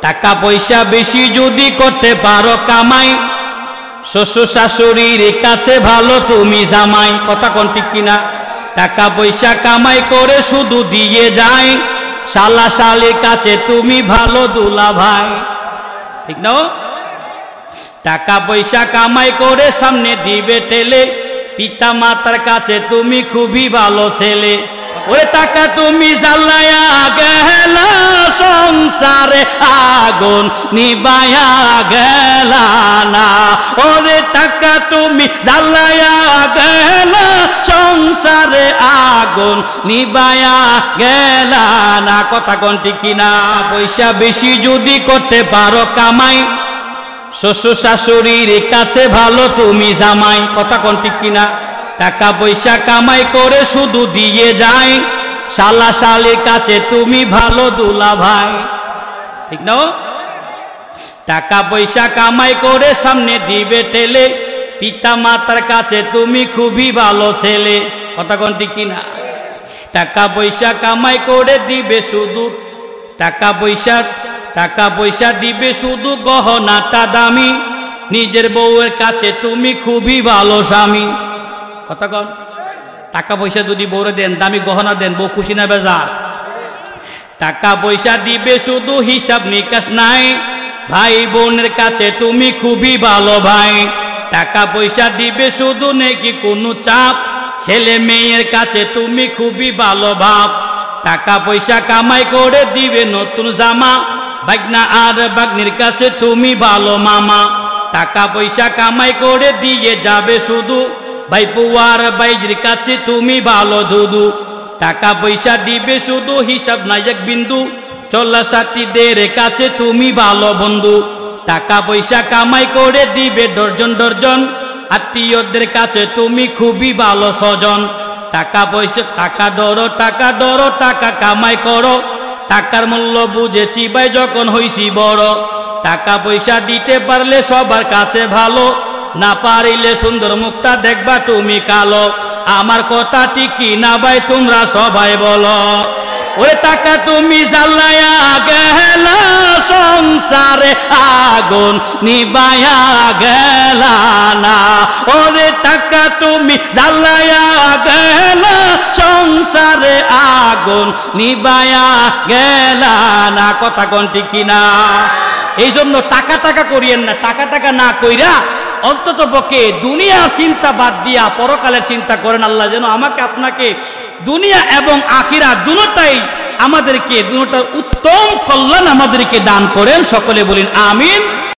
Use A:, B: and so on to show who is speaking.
A: টাকা পয়সা বেশি যদি করতে পারো কামাই, শ্বশুর শাশুড়ির কাছে ভালো তুমি জামাই। কথা কোন ঠিক কিনা? টাকা পয়সা কামাই করে শুধু দিয়ে যায়, শালা শালির কাছে তুমি ভালো দুলা ভাই। ঠিক না? টাকা পয়সা কামাই করে সামনে দিবে ঠেলে, পিতা মাতার কাছে তুমি খুবই ভালো ছেলে। ওরে টাকা তুমি জ্বালায়া গেলা, সংসারে আগুন নিবায়া গেলা না। ওরে টাকা তুমি জ্বালায়া গেলা, সংসারে আগুন নিবায়া গেলা না। কথা কোন ঠিক কিনা? পয়সা বেশি যদি করতে পারো কামাই, শ্বশুর শাশুড়ির কাছে ভালো তুমি জামাই। কথা কোন ঠিক কিনা? টাকা পয়সা কামাই করে শুধু দিয়ে যায়, শালা শালির কাছে তুমি ভালো দুলা ভাই। ঠিক না? টাকা পয়সা কামাই করে সামনে দিবে ঠেলে, পিতা মাতার কাছে তুমি খুবই ভালো ছেলে। কথা কোন ঠিক কিনা? টাকা পয়সা কামাই করে দিবে শুধু, টাকা পয়সা দিবে শুধু গহনাটা দামি, নিজের বউয়ের কাছে তুমি খুবই ভালো স্বামী। কথা কন? টাকা পয়সা যদি বউরে দেন, দামি গহনা দেন, বউ খুশি না বেজার? টাকা পয়সা দিবে শুধু, হিসাব নিকাশ নাই, ভাই বোনের কাছে তুমি খুবই ভালো ভাই। টাকা পয়সা দিবে শুধু, নাকি কোনো চাপ, ছেলে মেয়ের কাছে তুমি খুবই ভালো ভাব। টাকা পয়সা কামাই করে দিবে নতুন জামা, ভাগনা আর ভাগ্নির কাছে তুমি ভালো মামা। টাকা পয়সা কামাই করে দিয়ে যাবে শুধু, ভাই পুয়ার ভাইজির কাছে তুমি ভালো দুদু। টাকা পয়সা দিবে শুধু, হিসাব নাই এক বিন্দু, চলা সাথীদের কাছে তুমি ভালো বন্ধু। টাকা পয়সা কামাই করে দিবে ডর্জন ডর্জন, আত্মীয়দের কাছে তুমি খুবই ভালো স্বজন। টাকা পয়সা টাকা ধরো টাকা কামাই করো, টাকার মূল্য বুঝেছি ভাই যখন হইছি বড়। টাকা পয়সা দিতে পারলে সবার কাছে ভালো, না পারিলে সুন্দর মুখটা দেখবা তুমি কালো। আমার কথা ঠিক কি না ভাই তোমরা সবাই বলো? ওরে টাকা তুমি জ্বালায়া গেলা, সংসারে আগুন নিবায়া গেলা না। ওরে টাকা তুমি জ্বালায়া গেলা, সংসারে আগুন নিবায়া গেলা না। কথা কোন ঠিক কিনা? এই জন্য টাকা করিয়েন না। টাকা না কইরা অন্তত পক্ষে দুনিয়া চিন্তা বাদ দিয়া পরকালের চিন্তা করেন। আল্লাহ যেন আমাকে আপনাকে দুনিয়া এবং আখিরাত দুটোটাই আমাদেরকে, দুটোটার উত্তম কল্যাণ আমাদেরকে দান করেন। সকলে বলেন আমিন।